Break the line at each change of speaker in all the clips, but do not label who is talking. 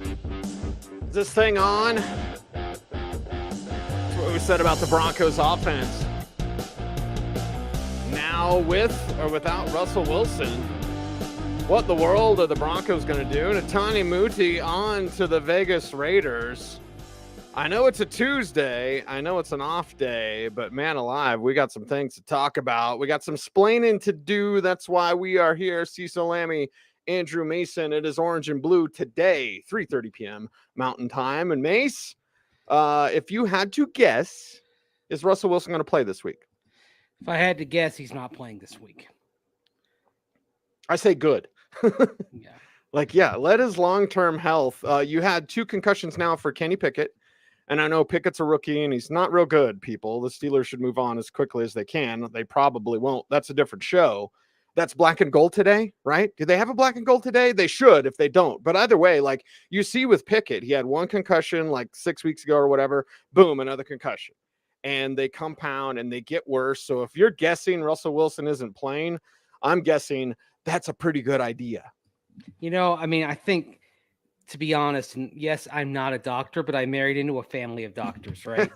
Is this thing on? That's what we said about the Broncos offense. Now with or without Russell Wilson, what the world are the Broncos going to do? Netani Muti on to the Vegas Raiders. I know it's a Tuesday. I know it's an off day, but man alive, we got some things to talk about. We got some splaining to do. That's why we are here. Cecil, Lammey, Andrew Mason. It is Orange and Blue today, 3:30 p.m. Mountain Time. And Mace, if you had to guess, is Russell Wilson going to play this week?
If I had to guess, he's not playing this week.
I say good.
Yeah.
Let his long-term health. You had 2 concussions now for Kenny Pickett. And I know Pickett's a rookie and he's not real good, people. The Steelers should move on as quickly as they can. They probably won't. That's a different show. That's black and gold today, right? Do they have a black and gold today? They should if they don't. But either way, like you see with Pickett, he had 1 concussion like 6 weeks ago or whatever. Boom, another concussion. And they compound and they get worse. So if you're guessing Russell Wilson isn't playing, I'm guessing that's a pretty good idea.
I think, to be honest, and yes, I'm not a doctor, but I married into a family of doctors, right?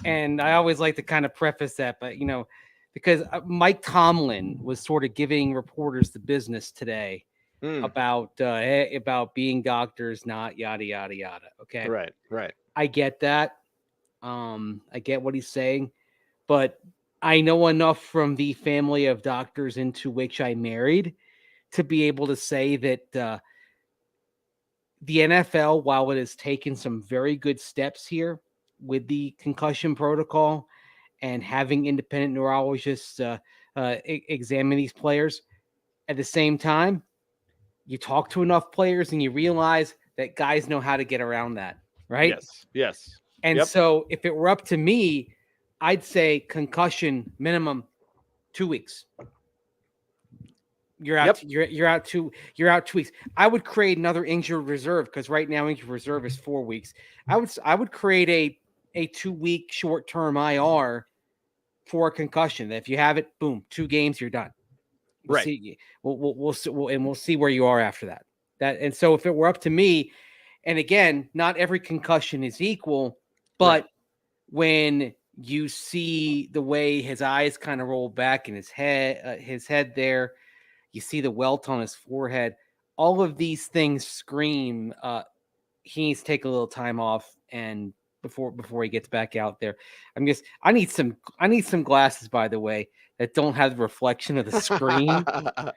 And I always like to kind of preface that, but, because Mike Tomlin was sort of giving reporters the business today about being doctors, not yada, yada, yada. Okay.
Right.
I get that. I get what he's saying, but I know enough from the family of doctors into which I married to be able to say that the NFL, while it has taken some very good steps here with the concussion protocol and having independent neurologists examine these players, at the same time, you talk to enough players and you realize that guys know how to get around that, right?
Yes.
And so if it were up to me, I'd say concussion minimum 2 weeks. You're out.
Yep.
You're out 2 weeks. I would create another injured reserve because right now injured reserve is 4 weeks. I would create a 2-week short term IR for a concussion. If you have it, boom, 2 games, you're done.
Right.
We'll see where you are after that. And so if it were up to me, and again, not every concussion is equal, but when you see the way his eyes kind of roll back in his head there. You see the welt on his forehead. All of these things scream he needs to take a little time off and before he gets back out there. I need some glasses, by the way, that don't have the reflection of the screen.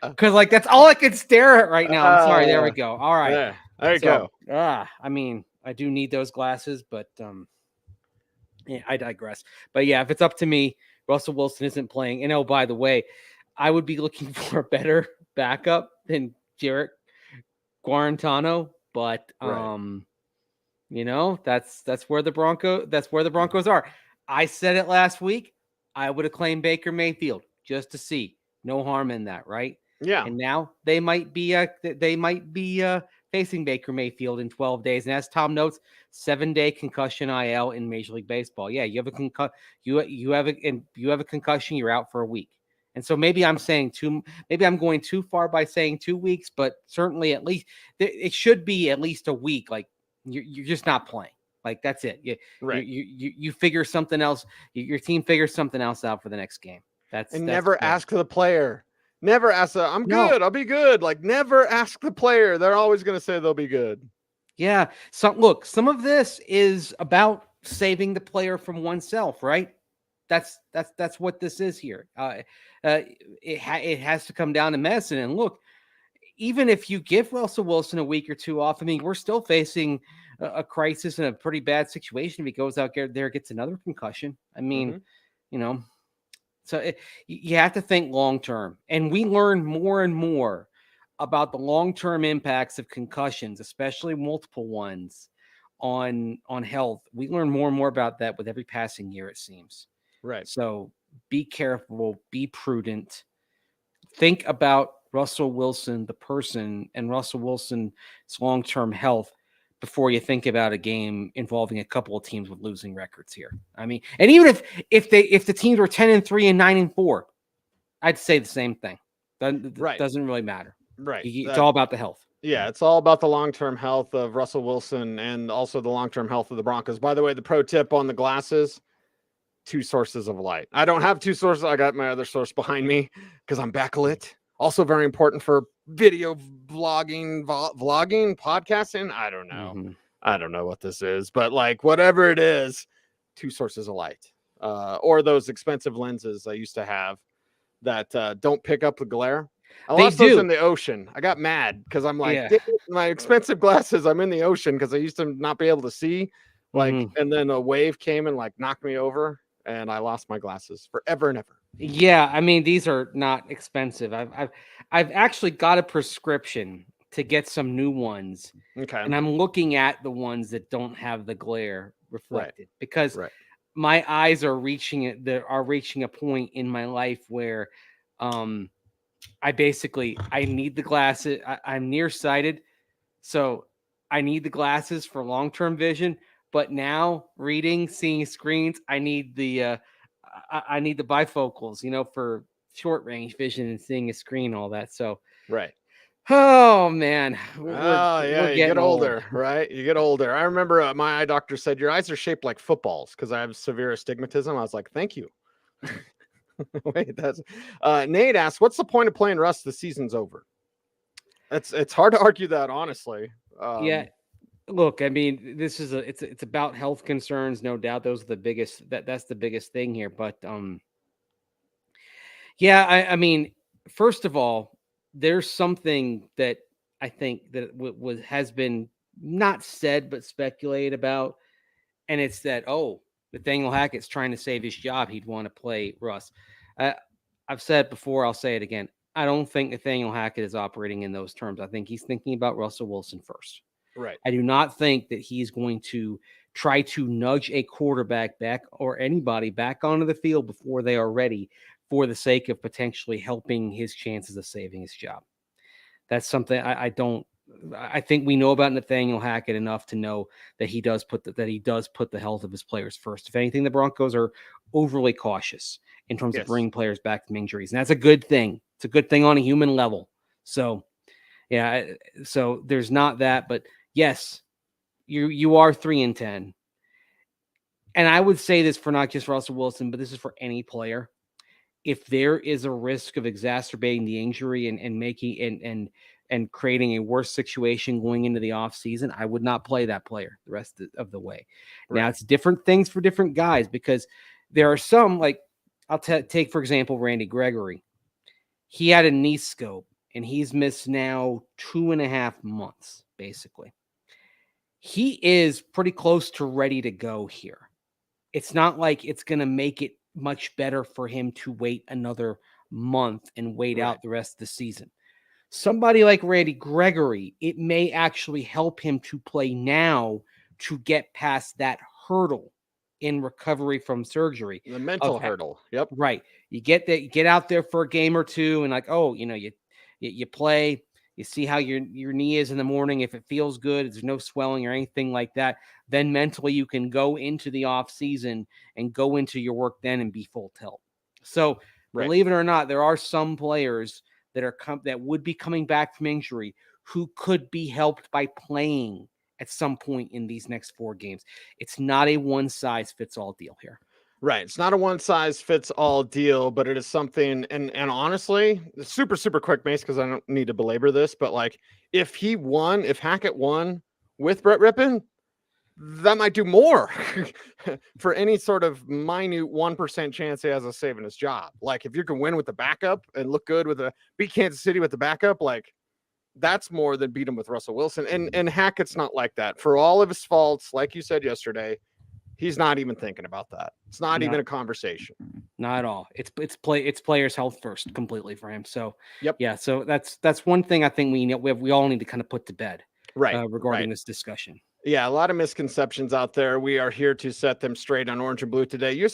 Because that's all I can stare at right now. I'm sorry. There we go. All right.
Yeah, there you go.
I do need those glasses, but I digress. But yeah, if it's up to me, Russell Wilson isn't playing. And by the way, I would be looking for a better backup than Jarrett Guarantano, but that's where the Broncos are. I said it last week. I would have claimed Baker Mayfield just to see. No harm in that, right?
Yeah.
And now they might be facing Baker Mayfield in 12 days. And as Tom notes, 7-day concussion IL in Major League Baseball. Yeah, you have a concussion, you're out for a week. And so maybe I'm going too far by saying 2 weeks, but certainly at least it should be at least a week. Like you're just not playing. Like that's it. You figure something else. Your team figures something else out for the next game.
Never ask the player. Never ask them, I'm good. I'll be good. Like never ask the player. They're always going to say they'll be good.
Yeah. So some of this is about saving the player from oneself, right? That's what this is here. It has to come down to medicine. And look, even if you give Russell Wilson a week or 2 off, we're still facing a crisis and a pretty bad situation if he goes out there, gets another concussion. So you have to think long-term. And we learn more and more about the long-term impacts of concussions, especially multiple ones on health. We learn more and more about that with every passing year, it seems.
Right.
So be careful, be prudent. Think about Russell Wilson, the person, and Russell Wilson's long-term health before you think about a game involving a couple of teams with losing records here. And even if the teams were 10-3 and 9-4, I'd say the same thing. Doesn't really matter.
Right.
It's all about the health.
Yeah, it's all about the long-term health of Russell Wilson and also the long-term health of the Broncos. By the way, the pro tip on the glasses, two sources of light. I don't have two sources. I got my other source behind me because I'm backlit. Also very important for video vlogging, podcasting. I don't know.
Mm-hmm.
I don't know what this is, but like whatever it is, two sources of light. Or those expensive lenses I used to have that don't pick up the glare. I
They
lost those
do.
in the ocean. I got mad because I'm like,
Yeah.
"Dang it, my expensive glasses, I'm in the ocean because I used to not be able to see. Like,
Mm-hmm.
and then a wave came and like knocked me over, and I lost my glasses forever and ever.
Yeah, I mean these are not expensive. I've actually got a prescription to get some new ones,
Okay.
and I'm looking at the ones that don't have the glare
Right.
reflected because
Right.
my eyes are reaching it. There are reaching a point in my life where, um, I need the glasses. I'm nearsighted, so I need the glasses for long term vision. But now reading, seeing screens, I need the bifocals, for short range vision and seeing a screen, all that. So,
Right.
oh man,
Oh
we're
yeah, you get
getting old.
older, right? You get older. I remember my eye doctor said your eyes are shaped like footballs because I have severe astigmatism. I was like, thank you. Wait, that's Nate asked, what's the point of playing Rust? The season's over. It's hard to argue that honestly.
Yeah, look, I mean, this is it's about health concerns, no doubt. Those are the biggest that's the biggest thing here. But yeah, I mean, first of all, there's something that I think that has been not said but speculated about, and it's that Nathaniel Hackett's trying to save his job. He'd want to play Russ. Uh, I've said it before. I'll say it again. I don't think Nathaniel Hackett is operating in those terms. I think he's thinking about Russell Wilson first.
Right.
I do not think that he's going to try to nudge a quarterback back or anybody back onto the field before they are ready for the sake of potentially helping his chances of saving his job. That's something I don't. I think we know about Nathaniel Hackett enough to know that he does put the health of his players first. If anything, the Broncos are overly cautious in terms of
Yes.
bringing players back from injuries, and that's a good thing. It's a good thing on a human level. So, yeah, so there's not that, but yes, you are 3-10, and I would say this for not just Russell Wilson, but this is for any player. If there is a risk of exacerbating the injury and making and creating a worse situation going into the offseason, I would not play that player the rest of the way.
Right.
Now, it's different things for different guys because there are some, like I'll take, for example, Randy Gregory. He had a knee scope, and he's missed now 2.5 months, basically. He is pretty close to ready to go here. It's not like it's going to make it much better for him to wait another month and wait
Right.
out the rest of the season. Somebody like Randy Gregory, it may actually help him to play now to get past that hurdle in recovery from surgery.
The mental hurdle. Yep.
Right. You get out there for a game or two and you play, you see how your knee is in the morning. If it feels good, there's no swelling or anything like that, then mentally you can go into the off season and go into your work then and be full tilt. So
Right.
believe it or not, there are some players that would be coming back from injury who could be helped by playing at some point in these next 4 games. It's not a one size fits all deal here.
Right. It's not a one size fits all deal, but it is something. And honestly, super, super quick, Mace, because I don't need to belabor this, but like if Hackett won with Brett Rippon, that might do more for any sort of minute 1% chance he has of saving his job. Like if you can win with the backup and look good beat Kansas City with the backup, like that's more than beat him with Russell Wilson. And Hackett's not like that. For all of his faults, like you said yesterday, he's not even thinking about that. It's not even a conversation.
Not at all. It's players' health first, completely for him. So
Yep.
Yeah. So that's one thing I think we all need to kind of put to bed,
right,
regarding this discussion.
Yeah, a lot of misconceptions out there. We are here to set them straight on Orange and Blue today. You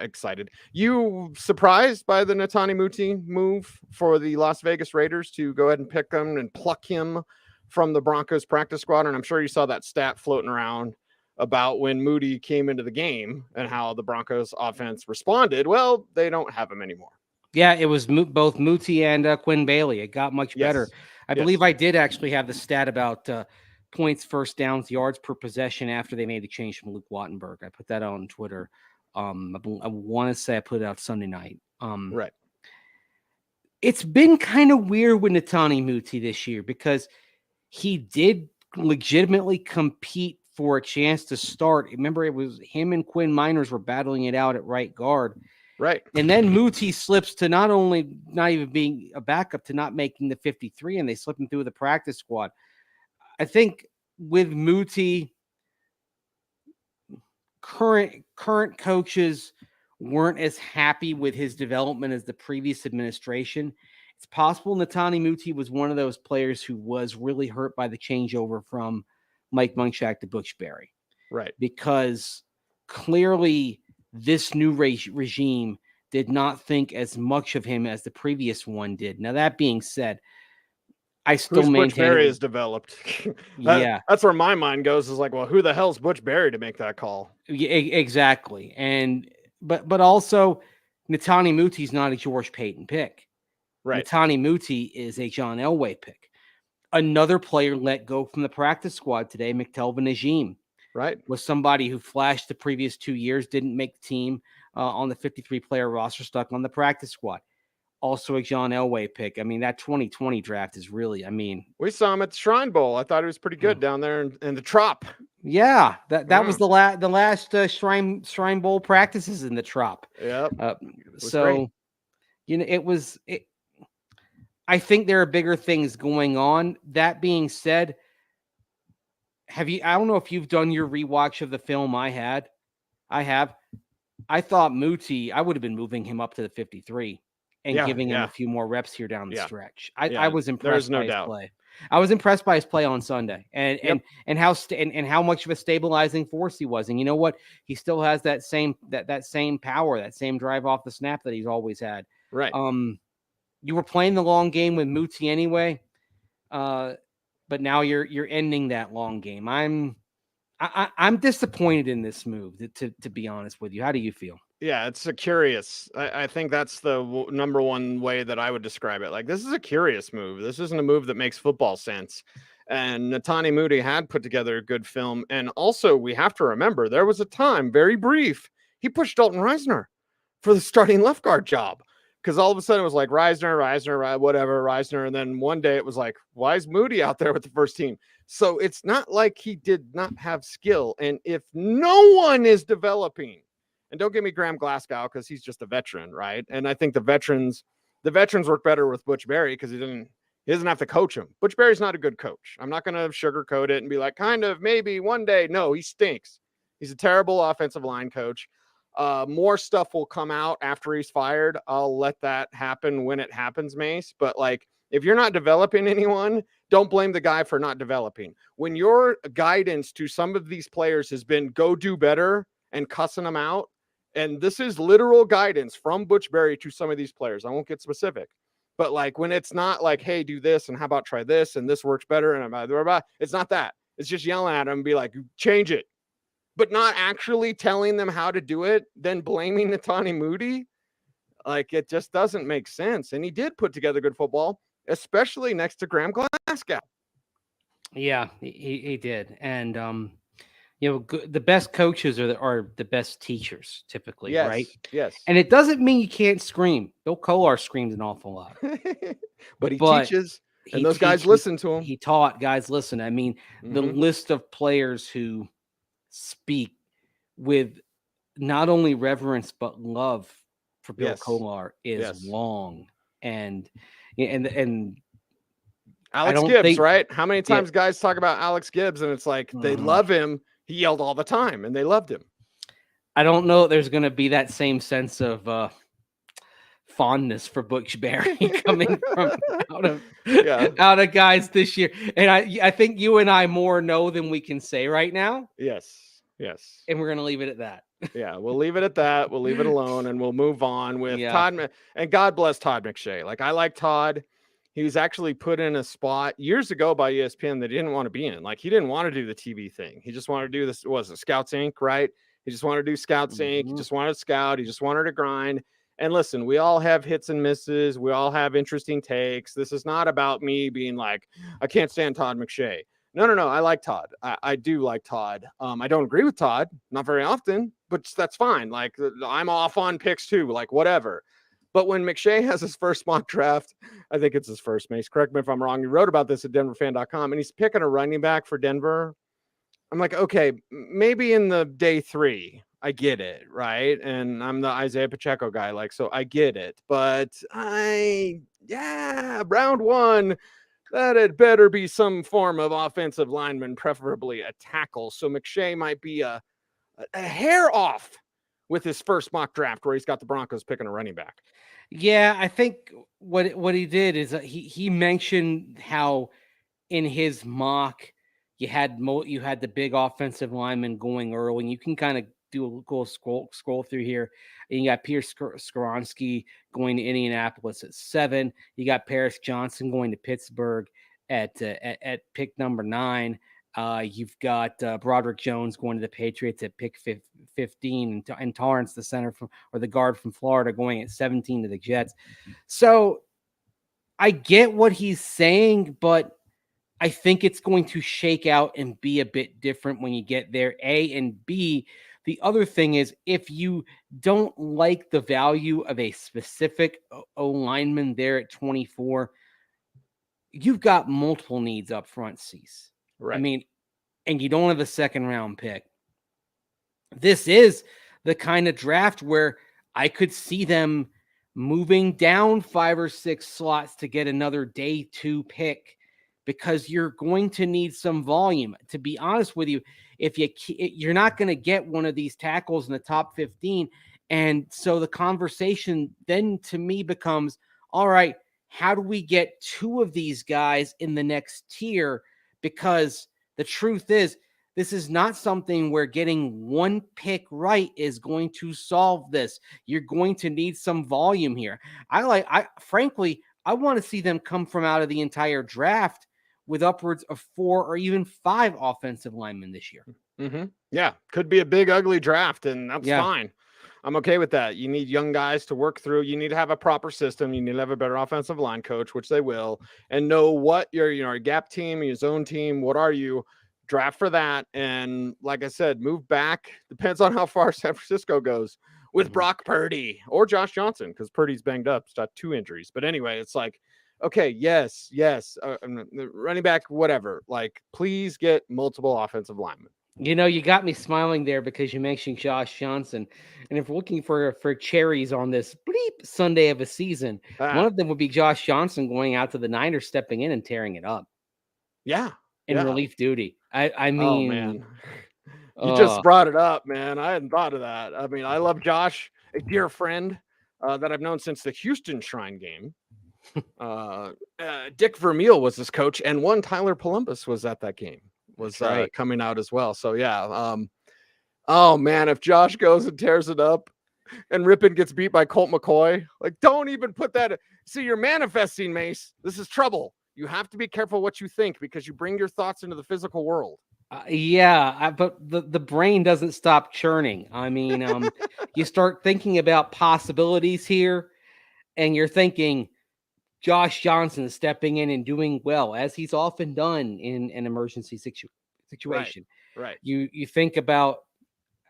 excited? You surprised by the Netani Muti move for the Las Vegas Raiders to go ahead and pick him and pluck him from the Broncos practice squad? And I'm sure you saw that stat floating around about when Moody came into the game and how the Broncos offense responded. Well, they don't have him anymore.
Yeah, it was both Muti and Quinn Bailey. It got much better. I believe I did actually have the stat about points, first downs, yards per possession after they made the change from Luke Wattenberg. I put that on Twitter. I want to say I put it out Sunday night.
Right.
It's been kind of weird with Netani Muti this year because he did legitimately compete for a chance to start. Remember, it was him and Quinn Miners were battling it out at right guard.
Right.
And then Muti slips to not only not even being a backup to not making the 53, and they slip him through the practice squad. I think with Muti, current coaches weren't as happy with his development as the previous administration. It's possible Netani Muti was one of those players who was really hurt by the changeover from Mike Munchak to Butch Berry.
Right.
Because clearly this new regime did not think as much of him as the previous one did. Now, that being said, I still maintain
Butch Berry is developed. That's where my mind goes, is like, well, who the hell's Butch Berry to make that call?
Yeah, exactly. And but also Netani Muti's not a George Payton pick.
Right.
Netani Muti is a John Elway pick. Another player let go from the practice squad today, McTelvin Najim.
Right.
Was somebody who flashed the previous 2 years, didn't make the team on the 53-player roster, stuck on the practice squad. Also a John Elway pick. I mean, that 2020 draft is really, we
saw him at the Shrine Bowl. I thought he was pretty good down there in the Trop.
Yeah, that was the last Shrine Bowl practices in the Trop.
Yep.
So, great. I think there are bigger things going on. That being said, I don't know if you've done your rewatch of the film. I have. I thought Muti, I would have been moving him up to the 53 and giving him a few more reps here down the stretch. I was impressed by his play. I was impressed by his play on Sunday and how much of a stabilizing force he was. And you know what? He still has that same power, that same drive off the snap that he's always had.
Right.
You were playing the long game with Muti anyway. But now you're ending that long game. I'm disappointed in this move, to be honest with you. How do you feel?
Yeah, it's a curious. I think that's the number one way that I would describe it. Like, this is a curious move. This isn't a move that makes football sense. And Netani Muti had put together a good film. And also, we have to remember, there was a time, very brief, he pushed Dalton Reisner for the starting left guard job. Because all of a sudden it was like Reisner. And then one day it was like, why is Muti out there with the first team? So it's not like he did not have skill. And if no one is developing, and don't give me Graham Glasgow because he's just a veteran, right? And I think the veterans work better with Butch Berry because he doesn't have to coach him. Butch Berry's not a good coach. I'm not going to sugarcoat it and be like, kind of, maybe one day. No, he stinks. He's a terrible offensive line coach. More stuff will come out after he's fired. I'll let that happen when it happens, Mace. But like, if you're not developing anyone, don't blame the guy for not developing. When your guidance to some of these players has been go do better and cussing them out, and this is literal guidance from Butch Berry to some of these players. I won't get specific, but like when it's not like, hey, do this and how about try this and this works better and blah, blah, blah. It's not that. It's just yelling at them and be like, change it, but not actually telling them how to do it, then blaming Netani Muti. Like, it just doesn't make sense. And he did put together good football, especially next to Graham Glasgow.
Yeah, he did. And, the best coaches are the best teachers typically, right?
Yes.
And it doesn't mean you can't scream. Bill Kolar screamed an awful lot.
but he teaches, and those guys listen to him.
He taught, guys listen. I mean, the list of players who speak with not only reverence but love for Bill Kolar is long. And
Alex Gibbs, right? How many times guys talk about Alex Gibbs and it's like they love him. He yelled all the time and they loved him.
I don't know if there's going to be that same sense of fondness for Butch Berry coming from out of guys this year. And I think you and I more know than we can say right now.
Yes.
And we're going to leave it at that.
Yeah, we'll leave it at that. We'll leave it alone and we'll move on with Todd. And God bless Todd McShay. Like, I like Todd. He was actually put in a spot years ago by ESPN that he didn't want to be in. Like, he didn't want to do the TV thing. He just wanted to do this. Was it Scouts Inc., right? He just wanted to do Scouts Inc. He just wanted to scout. He just wanted to grind. And listen, we all have hits and misses. We all have interesting takes. This is not about me being like, I can't stand Todd McShay. No. I like Todd. I do like Todd. I don't agree with Todd, not very often, but that's fine. Like, I'm off on picks too, like whatever. But when McShay has his first mock draft, I think it's his first, Mace. Correct me if I'm wrong. You wrote about this at denverfan.com, and he's picking a running back for Denver. I'm like, okay, maybe in the day 3, I get it, right? And I'm the Isaiah Pacheco guy, like, so I get it. But round 1, that it better be some form of offensive lineman, preferably a tackle. So McShay might be a hair off with his first mock draft where he's got the Broncos picking a running back.
Yeah, I think what he did is he mentioned how in his mock you had the big offensive lineman going early, and you can kind of go scroll through here. And you got Peter Skoronski going to Indianapolis at 7. You got Paris Johnson going to Pittsburgh at pick number 9. You've got Broderick Jones going to the Patriots at pick 15, and Torrance, the center or the guard from Florida, going at 17 to the Jets. So I get what he's saying, but I think it's going to shake out and be a bit different when you get there. A, and B, the other thing is, if you don't like the value of a specific O lineman there at 24, you've got multiple needs up front, Cease.
Right.
I mean, and you don't have a second round pick. This is the kind of draft where I could see them moving down 5 or 6 slots to get another day 2 pick, because you're going to need some volume. To be honest with you, if you're not going to get one of these tackles in the top 15. And so the conversation then to me becomes, all right, how do we get 2 of these guys in the next tier? Because the truth is, this is not something where getting 1 pick right is going to solve this. You're going to need some volume here. Frankly, I want to see them come from out of the entire draft with upwards of 4 or even 5 offensive linemen this year.
Mm-hmm. Yeah, could be a big, ugly draft, and that's fine. I'm okay with that. You need young guys to work through. You need to have a proper system. You need to have a better offensive line coach, which they will, and know what your gap team, your zone team, what are you? Draft for that. And like I said, move back. Depends on how far San Francisco goes with Brock Purdy or Josh Johnson, because Purdy's banged up. He's got 2 injuries. But anyway, it's like, okay, yes. Running back, whatever. Like, please get multiple offensive linemen.
You got me smiling there because you mentioned Josh Johnson. And if we're looking for cherries on this bleep Sunday of a season, one of them would be Josh Johnson going out to the Niners, stepping in and tearing it up.
Yeah.
In relief duty. I mean,
oh man, you just brought it up, man. I hadn't thought of that. I mean, I love Josh, a dear friend that I've known since the Houston Shrine game. Dick Vermeil was his coach, and one Tyler Columbus was at that game. Was coming out as well. So yeah. Oh man, if Josh goes and tears it up, and Rippon gets beat by Colt McCoy, like, don't even put that. See, you're manifesting, Mace. This is trouble. You have to be careful what you think, because you bring your thoughts into the physical world.
But the brain doesn't stop churning. I mean, you start thinking about possibilities here, and you're thinking Josh Johnson stepping in and doing well, as he's often done in an emergency situation.
Right.
You think about,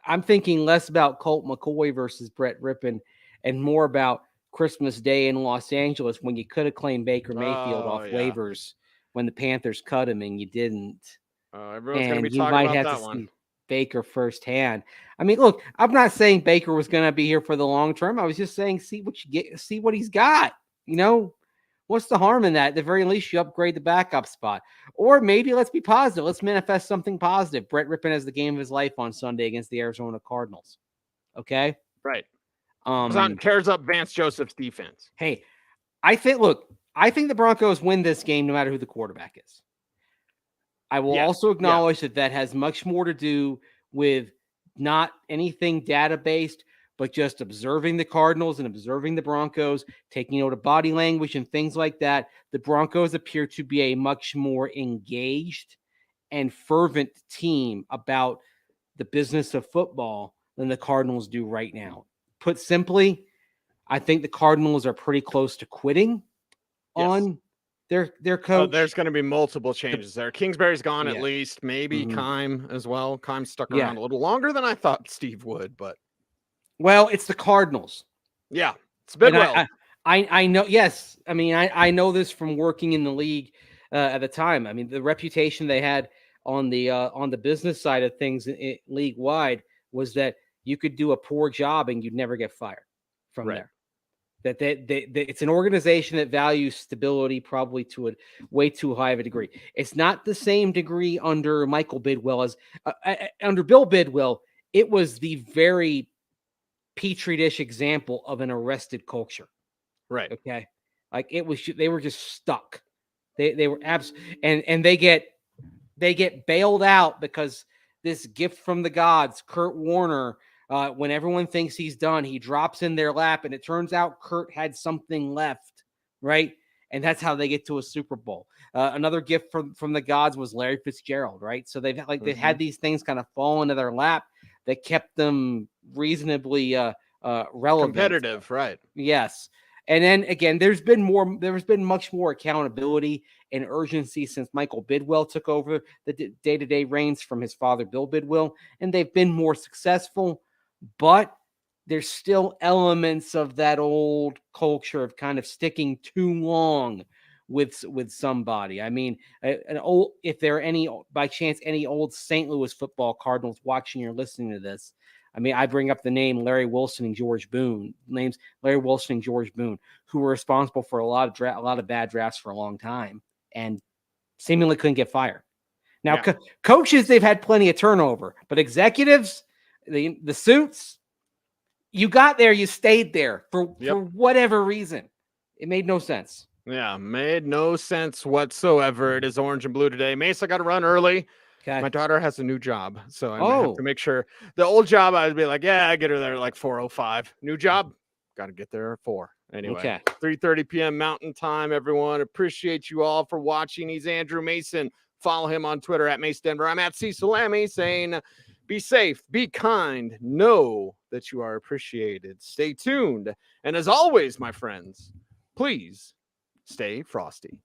I'm thinking less about Colt McCoy versus Brett Rippon and more about Christmas Day in Los Angeles, when you could have claimed Baker Mayfield off waivers when the Panthers cut him and you didn't.
Everyone's going to be talking about that one.
Baker firsthand. I mean, look, I'm not saying Baker was going to be here for the long term. I was just saying, see what he's got. What's the harm in that? At the very least, you upgrade the backup spot. Or maybe let's be positive. Let's manifest something positive. Brett Rippon has the game of his life on Sunday against the Arizona Cardinals. Okay?
Right. Tears up Vance Joseph's defense.
Hey, I think the Broncos win this game no matter who the quarterback is. I will also acknowledge that has much more to do with not anything data-based, but just observing the Cardinals and observing the Broncos, taking note of body language and things like that. The Broncos appear to be a much more engaged and fervent team about the business of football than the Cardinals do right now. Put simply, I think the Cardinals are pretty close to quitting on their coach.
There's going to be multiple changes there. Kingsbury's gone at
Yeah.
least. Maybe Keim as well. Keim stuck
Yeah.
around a little longer than I thought Steve would, but
Well, it's the Cardinals.
yeah, it's Bidwell.
And I know. Yes, I mean I know this from working in the league at the time. I mean the reputation they had on the business side of things league wide was that you could do a poor job and you'd never get fired from there. That it's an organization that values stability probably to a way too high of a degree. It's not the same degree under Michael Bidwell as under Bill Bidwell. It was the very petri dish example of an arrested culture.
Right.
Okay. Like it was, they were just stuck. They were and they get bailed out because this gift from the gods, Kurt Warner, when everyone thinks he's done, he drops in their lap, and it turns out Kurt had something left, right? And that's how they get to a Super Bowl. Another gift from the gods was Larry Fitzgerald, right? So they've had these things kind of fall into their lap that kept them reasonably relevant,
competitive, right?
Yes. And then again, there's been much more accountability and urgency since Michael Bidwell took over the day-to-day reins from his father, Bill Bidwell, and they've been more successful, but there's still elements of that old culture of kind of sticking too long with somebody. I mean, if there are any, by chance, any old St. Louis football Cardinals watching or listening to this, I mean, I bring up the name Larry Wilson and George Boone, who were responsible for a lot of bad drafts for a long time and seemingly couldn't get fired. Now, coaches, they've had plenty of turnover, but executives, the suits, you got there, you stayed there for whatever reason. It made no sense.
Yeah, made no sense whatsoever. It is orange and blue today. Mesa got to run early.
Okay.
My daughter has a new job, so I have to make sure. The old job, I'd be like, I get her there like 4:05. New job, got to get there at 4. Anyway, 3:30 p.m. Mountain Time, everyone. Appreciate you all for watching. He's Andrew Mason. Follow him on Twitter at Mace Denver. I'm at Cecil Lammey saying, be safe, be kind, know that you are appreciated. Stay tuned. And as always, my friends, please stay frosty.